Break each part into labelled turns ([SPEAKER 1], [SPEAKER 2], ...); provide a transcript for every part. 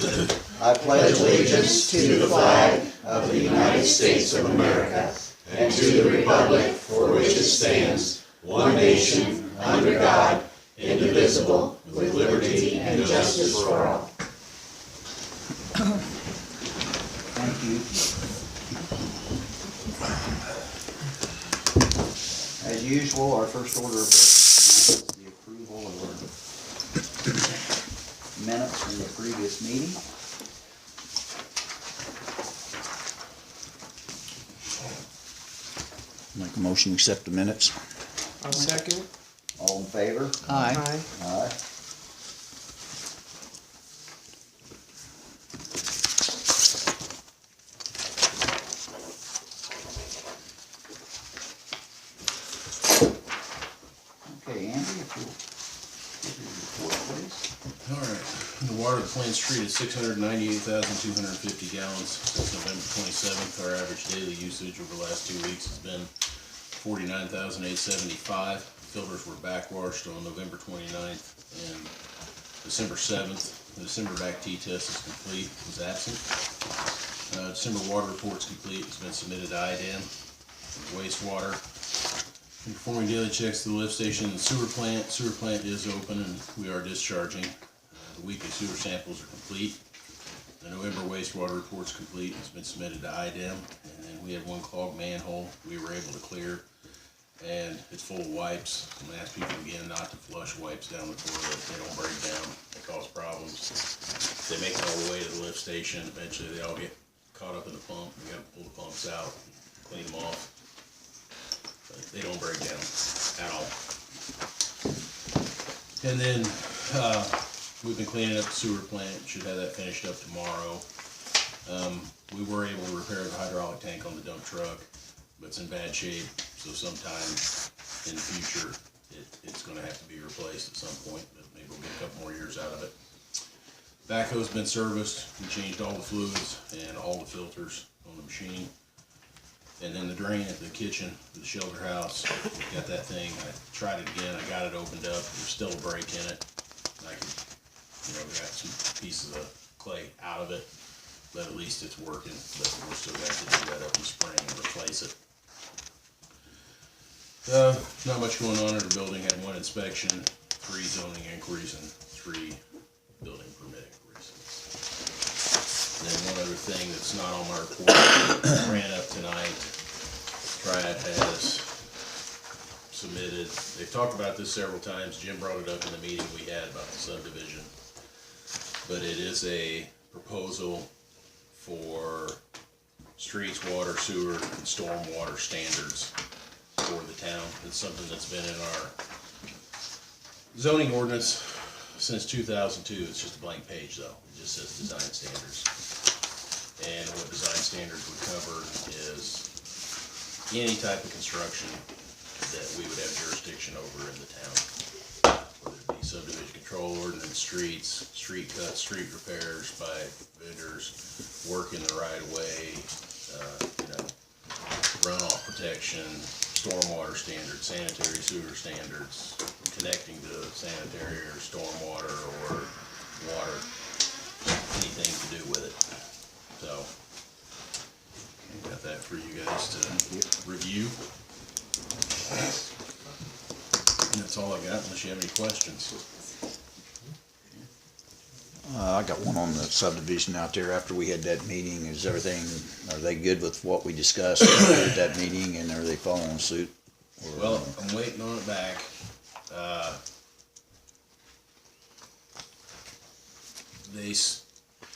[SPEAKER 1] I pledge allegiance to the flag of the United States of America and to the republic for which it stands, one nation, under God, indivisible, with liberty and justice for all.
[SPEAKER 2] Thank you. As usual, our first order of business is the approval of our minutes from the previous meeting.
[SPEAKER 3] Make a motion to accept the minutes.
[SPEAKER 4] I'll second.
[SPEAKER 2] All in favor?
[SPEAKER 3] Aye.
[SPEAKER 2] Aye. Okay, Andy, if you'll give your report, please.
[SPEAKER 5] All right, the water at Plain Street is 698,250 gallons since November 27th. Our average daily usage over the last 2 weeks has been 49,875. Filters were backwashed on November 29th and December 7th. The December back T-test is complete, was absent. December water report's complete, it's been submitted to IDAM. Wastewater. Performing daily checks to the lift station and the sewer plant. Sewer plant is open and we are discharging. The weekly sewer samples are complete. The November wastewater report's complete. It's been submitted to IDEM. And then we had one clogged manhole we were able to clear. And it's full of wipes. I'm gonna ask people again not to flush wipes down the toilet. They don't break down. They cause problems. They make it all the way to the lift station. Eventually they all get caught up in the pump. We gotta pull the pumps out, clean them off. They don't break down at all. And then we've been cleaning up the sewer plant. Should have that finished up tomorrow. We were able to repair the hydraulic tank on the dump truck, but it's in bad shape. So sometime in the future, it's going to have to be replaced at some point. But maybe we'll get a couple more years out of it. Backhoe's been serviced. We changed all the fluids and all the filters on the machine. And then the drain at the kitchen, the shelter house, got that thing. I tried it again. I got it opened up. There's still a break in it. I could, got some pieces of clay out of it, but at least it's working. But we're still going to have to do that up in spring and replace it. Not much going on at the building. Had one inspection, 3 zoning inquiries, and 3 building permit inquiries. And then one other thing that's not on my report, ran up tonight. Triad has submitted, they've talked about this several times. Jim brought it up in the meeting we had about the subdivision. But it is a proposal for streets, water, sewer, and stormwater standards for the town. It's something that's been in our zoning ordinance since 2002. It's just a blank page though. It just says design standards. And what design standards would cover is any type of construction that we would have jurisdiction over in the town. Whether it be subdivision control ordinance, streets, street cuts, street repairs by vendors, work in the right of way, runoff protection, stormwater standards, sanitary sewer standards, connecting to sanitary or stormwater or water, anything to do with it. So, got that for you guys to review. And that's all I got, unless you have any questions.
[SPEAKER 3] I got one on the subdivision out there after we had that meeting. Is everything, are they good with what we discussed at that meeting, and are they following suit? Or,
[SPEAKER 5] Well, I'm waiting on it back.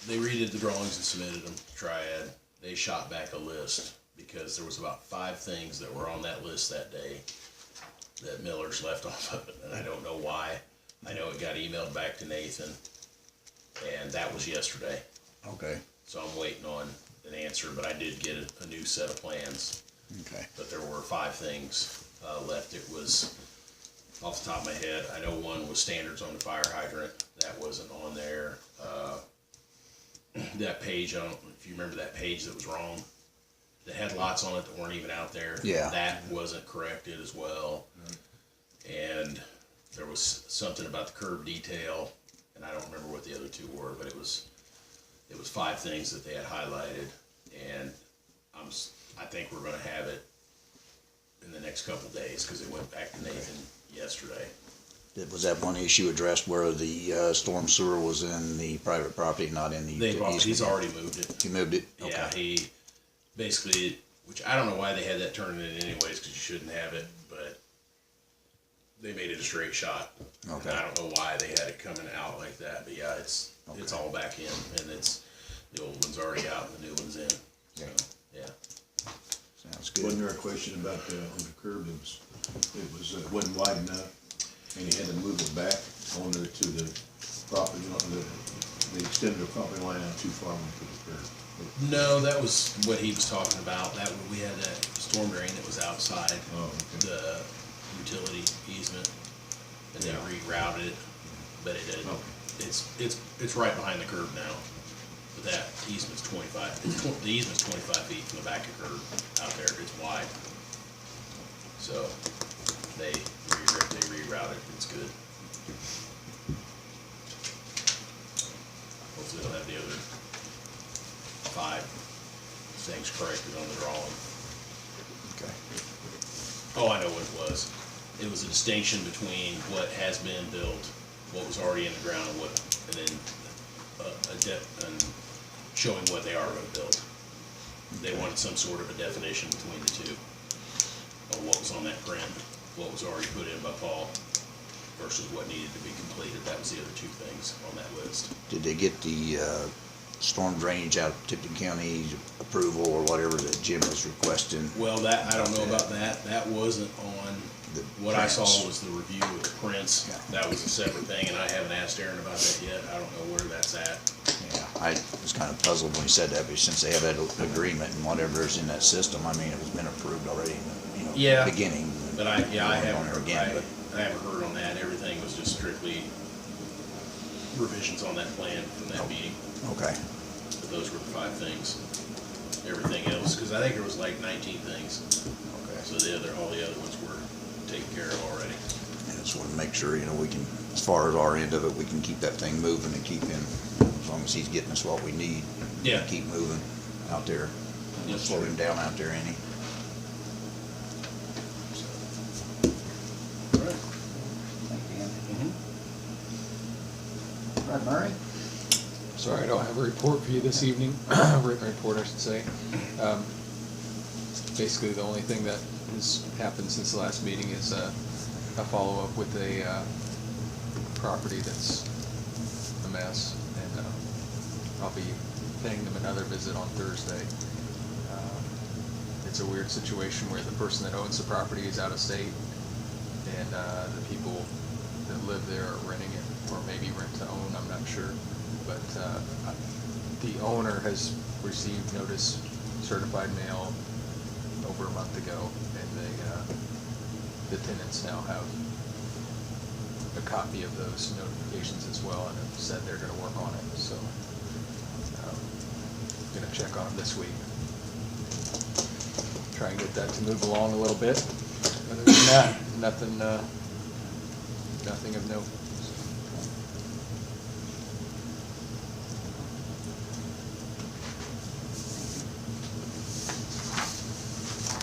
[SPEAKER 5] They redid the drawings and submitted them to Triad. They shot back a list because there was about 5 things that were on that list that day that Miller's left off of it, and I don't know why. I know it got emailed back to Nathan, and that was yesterday.
[SPEAKER 3] Okay.
[SPEAKER 5] So I'm waiting on an answer, but I did get a new set of plans.
[SPEAKER 3] Okay.
[SPEAKER 5] But there were 5 things left. It was, off the top of my head, I know one was standards on the fire hydrant. That wasn't on there. That page, I don't know if you remember that page that was wrong. That had lots on it that weren't even out there.
[SPEAKER 3] Yeah.
[SPEAKER 5] That wasn't corrected as well. And there was something about the curb detail, and I don't remember what the other 2 were, but it was it was 5 things that they had highlighted, and I think we're gonna have it in the next couple days, cause it went back to Nathan yesterday.
[SPEAKER 3] Was that one issue addressed where the storm sewer was in the private property, not in the easement?
[SPEAKER 5] He's already moved it.
[SPEAKER 3] He moved it?
[SPEAKER 5] Yeah,
[SPEAKER 3] Okay.
[SPEAKER 5] he basically, which I don't know why they had that turned in anyways, cause you shouldn't have it, but they made it a straight shot.
[SPEAKER 3] Okay.
[SPEAKER 5] And I don't know why they had it coming out like that, but yeah, it's all back in, and the old one's already out and the new one's in, so,
[SPEAKER 3] Okay.
[SPEAKER 5] yeah.
[SPEAKER 3] Sounds good.
[SPEAKER 4] Wasn't there a question about on the curb, wasn't wide enough, and he had to move it back on to the property, they extended the property line out too far onto the curb?
[SPEAKER 5] No, that was what he was talking about, we had that storm drain that was outside
[SPEAKER 4] Oh, okay.
[SPEAKER 5] the utility easement, and they
[SPEAKER 4] Yeah.
[SPEAKER 5] rerouted it, but it didn't.
[SPEAKER 4] Okay.
[SPEAKER 5] It's right behind the curb now, but that easement's 25, the easement's 25 feet from the back of curb out there, it's wide. So, they rerouted, it's good. Hopefully they'll have the other 5 things corrected on the drawing.
[SPEAKER 3] Okay.
[SPEAKER 5] Oh, I know what it was. It was a distinction between what has been built, what was already in the ground, and then a depth and showing what they are going to build. They wanted some sort of a definition between the two of what was on that print, what was already put in by Paul versus what needed to be completed. That was the other 2 things on that list.
[SPEAKER 3] Did they get the storm drainage out of Tipton County approval or whatever that Jim was requesting?
[SPEAKER 5] Well, that I don't know about that. That wasn't on.
[SPEAKER 3] The
[SPEAKER 5] What I saw
[SPEAKER 3] prints.
[SPEAKER 5] was the review of the prints.
[SPEAKER 3] Yeah.
[SPEAKER 5] That was a separate thing, and I haven't asked Aaron about that yet. I don't know where that's at.
[SPEAKER 3] Yeah, I was kind of puzzled when he said that, but since they have that agreement and whatever's in that system, I mean, it was been approved already in the,
[SPEAKER 5] Yeah.
[SPEAKER 3] beginning.
[SPEAKER 5] But I haven't
[SPEAKER 3] On there
[SPEAKER 5] heard.
[SPEAKER 3] again, but
[SPEAKER 5] I haven't heard on that. Everything was just strictly revisions on that plan from that meeting.
[SPEAKER 3] okay,
[SPEAKER 5] But those were the 5 things. Everything else, because I think there was like 19 things.
[SPEAKER 3] okay.
[SPEAKER 5] So all the other ones were taken care of already.
[SPEAKER 3] I just want to make sure, we can, as far as our end of it, we can keep that thing moving and keep him, as long as he's getting us what we need.
[SPEAKER 5] Yeah.
[SPEAKER 3] Keep moving out there.
[SPEAKER 5] Yes,
[SPEAKER 3] Slow
[SPEAKER 5] sir.
[SPEAKER 3] him down out there, any.
[SPEAKER 5] All right.
[SPEAKER 2] Thank you, Andy.
[SPEAKER 5] Mm-hmm.
[SPEAKER 2] Brad Murray?
[SPEAKER 6] Sorry, I don't have a report for you this evening, written report, I should say. Basically, the only thing that has happened since the last meeting is a follow-up with a property that's a mess, and I'll be paying them another visit on Thursday. It's a weird situation where the person that owns the property is out of state, and the people that live there are renting it, or maybe rent to own, I'm not sure. But the owner has received notice, certified mail, over a month ago, and the tenants now have a copy of those notifications as well, and have said they're gonna work on it, so gonna check on them this week. Try and get that to move along a little bit. Other than that, nothing of note.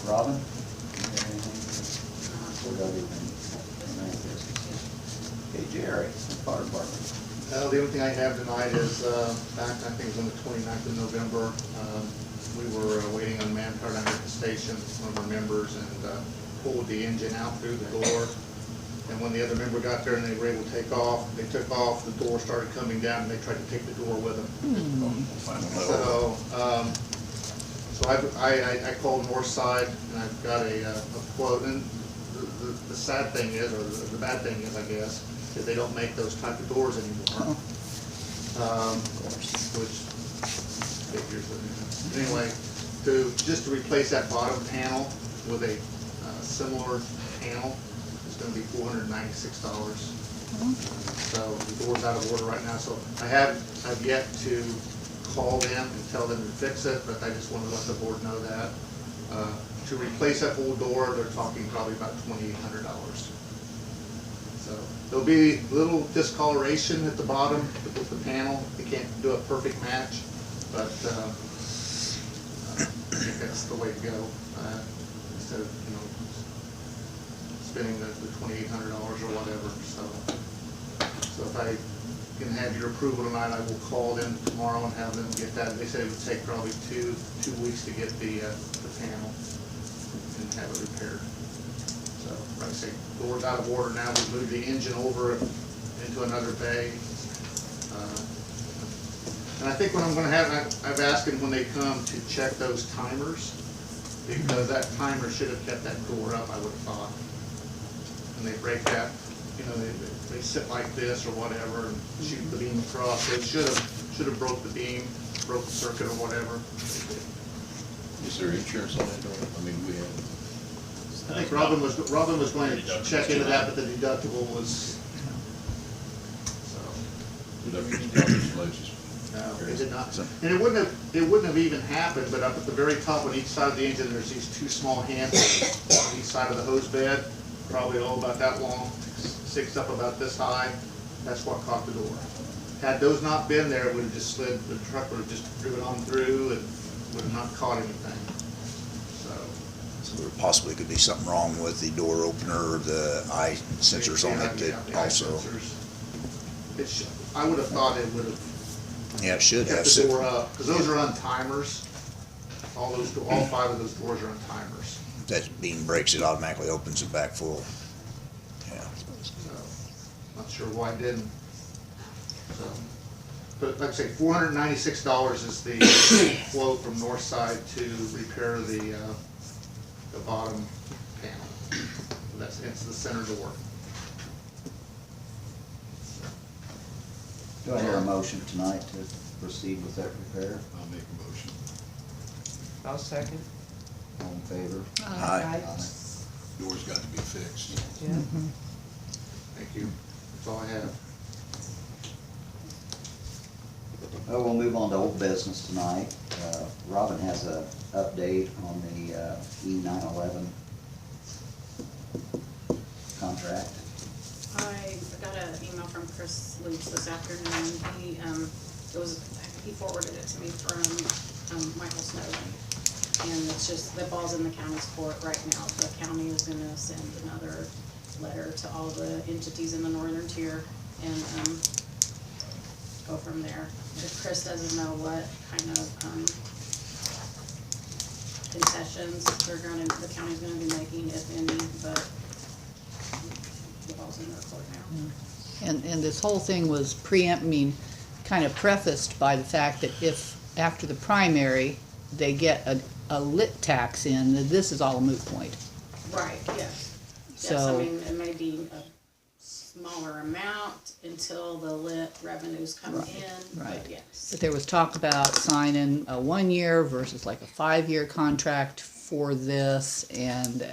[SPEAKER 2] Robin? Okay, Jerry, fire department.
[SPEAKER 7] The only thing I have tonight is, back, I think it was on the 29th of November, we were waiting on manpower down at the station, one of our members, and pulled the engine out through the door. And when the other member got there and they were able to take off, the door started coming down, and they tried to take the door with them. So I called Northside, and I've got a quote, and the sad thing is, or the bad thing is, I guess, is they don't make those type of doors anymore. Which figures, anyway, just to replace that bottom panel with a similar panel, it's gonna be $496. So the door's out of order right now, so I've yet to call them and tell them to fix it, but I just want to let the board know that. To replace that whole door, they're talking probably about $2,800. So there'll be a little discoloration at the bottom with the panel. They can't do a perfect match, but I think that's the way to go. Instead of, spending the $2,800 or whatever, so if I can have your approval tonight, I will call them tomorrow and have them get that. They said it would take probably two weeks to get the panel and have it repaired. So, like I say, door's out of order now. We moved the engine over into another bay. And I think what I'm gonna have, I've asked them when they come to check those timers, because that timer should have kept that door up, I would have thought. And they break that, they sit like this or whatever and shoot the beam across. So it should have broke the beam, broke the circuit or whatever.
[SPEAKER 4] Is there insurance on that door? I mean, we have.
[SPEAKER 7] I think Robin was going to check into that, but the deductible was, so. No, it did not. And it wouldn't have even happened, but up at the very top on each side of the engine, there's these two small handles on each side of the hose bed, probably about that long, six up about this high. That's what caught the door. Had those not been there, it would have just slid, the truck would have just driven on through and would have not caught anything.
[SPEAKER 3] So there possibly could be something wrong with the door opener or the eye sensors on it
[SPEAKER 7] Yeah,
[SPEAKER 3] that
[SPEAKER 7] the eye
[SPEAKER 3] also.
[SPEAKER 7] sensors. I would have thought it would have
[SPEAKER 3] Yeah, it should have.
[SPEAKER 7] kept the door up, because those are on timers. All 5 of those doors are on timers.
[SPEAKER 3] That beam breaks, it automatically opens it back full. Yeah.
[SPEAKER 7] So, not sure why it didn't. So, but like I say, $496 is the quote from Northside to repair the bottom panel. It's the center door.
[SPEAKER 2] Do I hear a motion tonight to proceed with that repair?
[SPEAKER 4] I'll make a motion.
[SPEAKER 8] I'll second.
[SPEAKER 2] All in favor?
[SPEAKER 3] Aye.
[SPEAKER 4] Door's got to be fixed.
[SPEAKER 8] Yeah.
[SPEAKER 7] Thank you. That's all I have.
[SPEAKER 2] Well, we'll move on to old business tonight. Robin has an update on the E911 contract.
[SPEAKER 9] I got an email from Chris Loops this afternoon. He forwarded it to me from Michael Snowden. And it's just, the ball's in the county's court right now. The county is gonna send another letter to all the entities in the northern tier and go from there. If Chris doesn't know what kind of concessions the county's gonna be making, if any, but the ball's in their court now.
[SPEAKER 8] And this whole thing was kind of prefaced by the fact that if, after the primary, they get a lit tax in, then this is all a moot point.
[SPEAKER 9] Right, yes. Yes,
[SPEAKER 8] So-
[SPEAKER 9] I mean, it may be a smaller amount until the lit revenues come
[SPEAKER 8] Right,
[SPEAKER 9] in,
[SPEAKER 8] right.
[SPEAKER 9] but yes.
[SPEAKER 8] But there was talk about signing a 1-year versus like a 5-year contract for this, and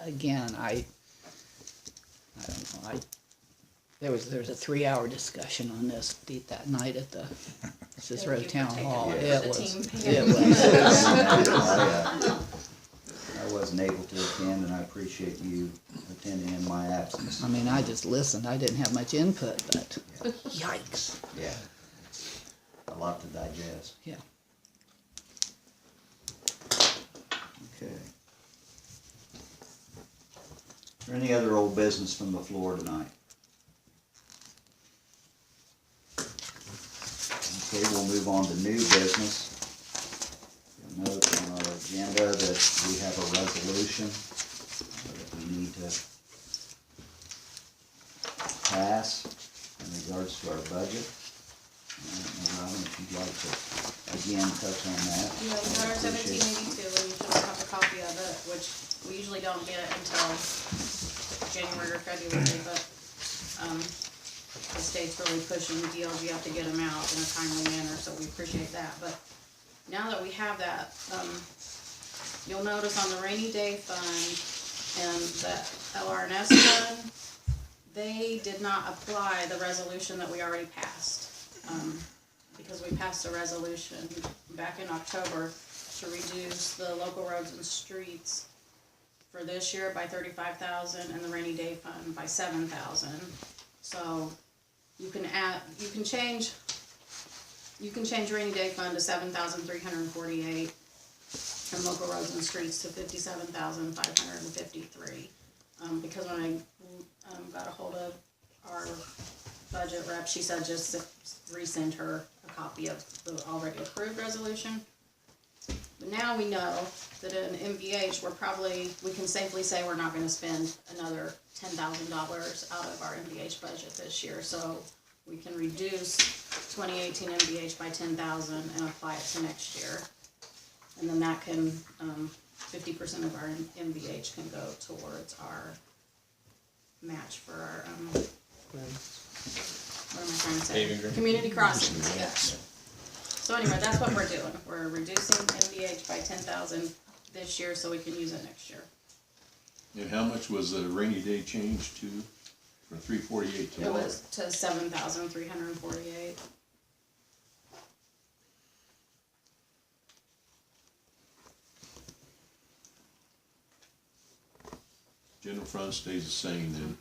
[SPEAKER 8] again, I don't know, there was a 3-hour discussion on this that night at the Cicero
[SPEAKER 9] Thank you for
[SPEAKER 8] Town
[SPEAKER 9] taking
[SPEAKER 8] Hall.
[SPEAKER 9] over
[SPEAKER 8] It
[SPEAKER 9] the
[SPEAKER 8] was,
[SPEAKER 9] team.
[SPEAKER 8] it was.
[SPEAKER 2] I wasn't able to attend, and I appreciate you attending in my absence.
[SPEAKER 8] I mean, I just listened, I didn't have much input, but yikes,
[SPEAKER 2] Yeah, a lot to digest.
[SPEAKER 8] yeah.
[SPEAKER 2] Okay. Is there any other old business from the floor tonight? Okay, we'll move on to new business. You'll note on our agenda that we have a resolution that we need to pass in regards to our budget. I don't know, Robin, if you'd like to again touch on that.
[SPEAKER 9] You know,
[SPEAKER 2] I'd
[SPEAKER 9] Charter
[SPEAKER 2] appreciate it.
[SPEAKER 9] 1782, and you should have a copy of it, which we usually don't get until January or February, but, the state's really pushing DLG up to get them out in a timely manner, so we appreciate that, but now that we have that, you'll notice on the rainy day fund and the LRNS fund, they did not apply the resolution that we already passed. Because we passed a resolution back in October to reduce the local roads and streets for this year by 35,000 and the rainy day fund by 7,000. So you can change rainy day fund to 7,348 and local roads and streets to 57,553. Because when I got a hold of our budget rep, she said just resend her a copy of the already approved resolution. But now we know that in MVH, we can safely say we're not gonna spend another $10,000 out of our MVH budget this year. So we can reduce 2018 MVH by 10,000 and apply it to next year. And then that can, 50% of our MVH can go towards our match for our, what am I trying to say?
[SPEAKER 5] Paving grant?
[SPEAKER 9] Community crossings, yes. So anyway, that's what we're doing. We're reducing MVH by 10,000 this year so we can use it next year.
[SPEAKER 4] And how much was the rainy day change to, from 348 to
[SPEAKER 9] It
[SPEAKER 4] what?
[SPEAKER 9] was to 7,348.
[SPEAKER 4] General fund stays the same then.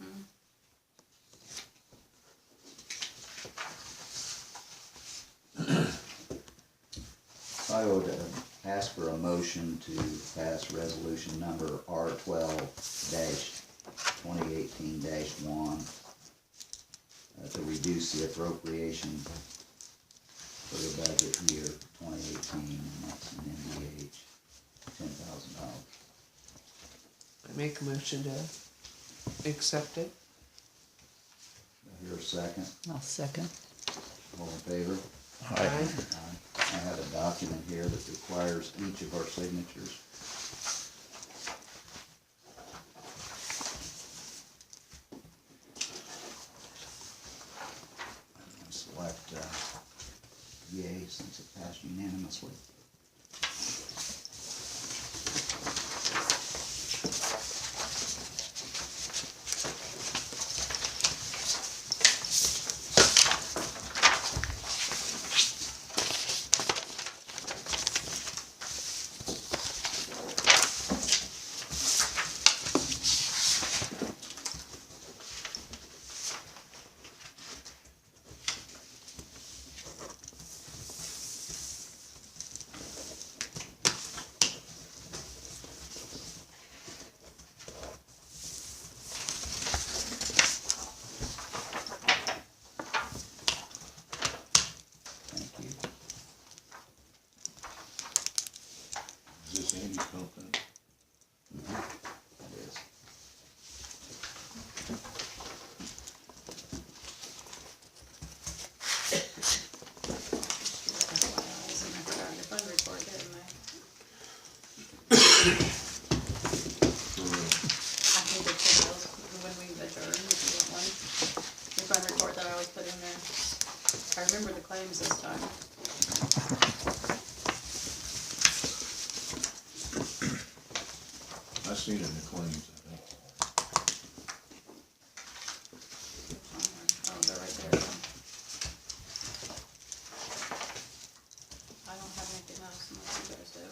[SPEAKER 2] I would ask for a motion to pass resolution number R12-2018-1 to reduce the appropriation for the budget year 2018, and that's an MVH, $10,000.
[SPEAKER 10] I make a motion to accept it.
[SPEAKER 2] Here a second,
[SPEAKER 8] I'll second.
[SPEAKER 2] all in favor?
[SPEAKER 10] Aye.
[SPEAKER 2] I have a document here that requires each of our signatures. I'm gonna select yea since it passed unanimously. Thank you.
[SPEAKER 4] Is this Andy's company?
[SPEAKER 2] That is.
[SPEAKER 9] I forgot your fund report, didn't I? I can get you those when we adjourn, if you want one. Your fund report that I always put in there. I remember the claims this time.
[SPEAKER 4] I seen it in the claims, I think.
[SPEAKER 9] Oh, they're right there. I don't have anything else unless you guys do.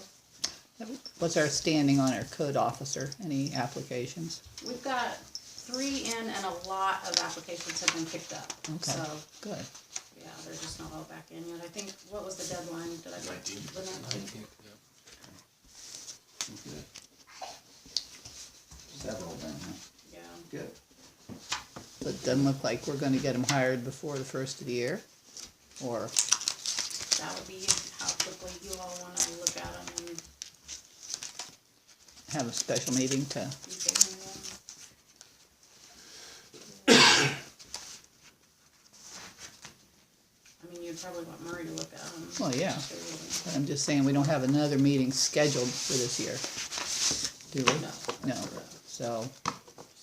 [SPEAKER 8] What's our standing on our code officer? Any applications?
[SPEAKER 9] We've got 3 in and a lot of applications have been picked up.
[SPEAKER 8] Okay.
[SPEAKER 9] So,
[SPEAKER 8] Good.
[SPEAKER 9] yeah, they're just not all back in yet. I think, what was the deadline? Did I get the 19th?
[SPEAKER 2] Okay. Several then, huh?
[SPEAKER 9] Yeah.
[SPEAKER 2] Good.
[SPEAKER 8] So it doesn't look like we're gonna get them hired before the first of the year? Or,
[SPEAKER 9] That would be how quickly you all wanna look at them and
[SPEAKER 8] have a special meeting to,
[SPEAKER 9] be figuring them. I mean, you'd probably want Murray to look at them.
[SPEAKER 8] well, yeah. But I'm just saying, we don't have another meeting scheduled for this year. Do we?
[SPEAKER 9] No.
[SPEAKER 8] No, so,
[SPEAKER 9] So,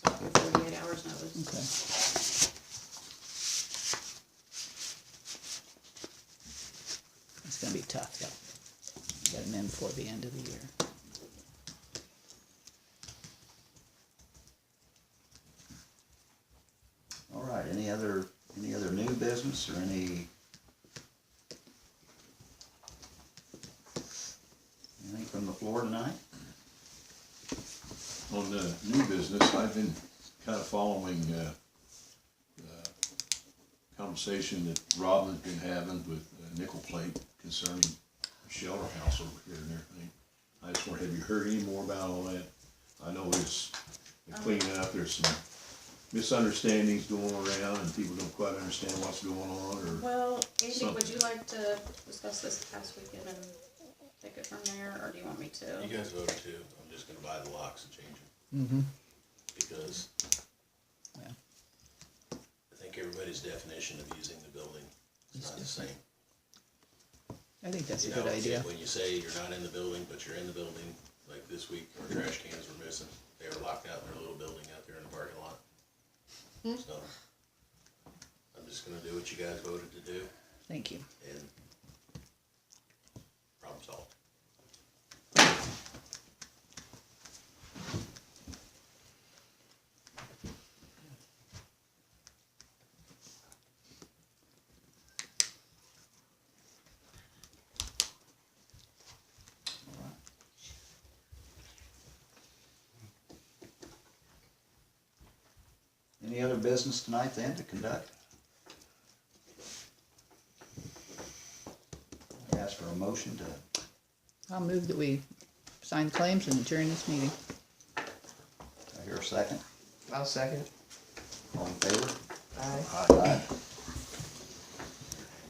[SPEAKER 9] 48 hours notice.
[SPEAKER 8] okay. It's gonna be tough, though. Get them in before the end of the year.
[SPEAKER 2] All right, any other new business or anything from the floor tonight?
[SPEAKER 4] On the new business, I've been kind of following, conversation that Robin's been having with Nickel Plate concerning the shelter house over here and everything. I just wonder, have you heard any more about all that? I know there's the cleaning up, there's some misunderstandings going around and people don't quite understand what's going on or.
[SPEAKER 9] Well, Andy, would
[SPEAKER 4] something.
[SPEAKER 9] you like to discuss this past weekend and take it from there, or do you want me to?
[SPEAKER 5] You guys voted to, I'm just gonna buy the locks and change them.
[SPEAKER 8] Mm-hmm.
[SPEAKER 5] Because
[SPEAKER 8] Yeah.
[SPEAKER 5] I think everybody's definition of using the building is not the same.
[SPEAKER 8] I think that's a
[SPEAKER 5] You
[SPEAKER 8] good
[SPEAKER 5] know,
[SPEAKER 8] idea.
[SPEAKER 5] when you say you're not in the building, but you're in the building, like this week, our trash cans were missing. They were locked out in their little building out there in the parking lot. So, I'm just gonna do what you guys voted to do
[SPEAKER 8] Thank you.
[SPEAKER 5] and problem solved.
[SPEAKER 2] Any other business tonight then to conduct? I ask for a motion to,
[SPEAKER 8] I'll move that we sign claims and adjourn this meeting.
[SPEAKER 2] I hear a second.
[SPEAKER 10] I'll second.
[SPEAKER 2] All in favor?
[SPEAKER 10] Aye.
[SPEAKER 2] Aye.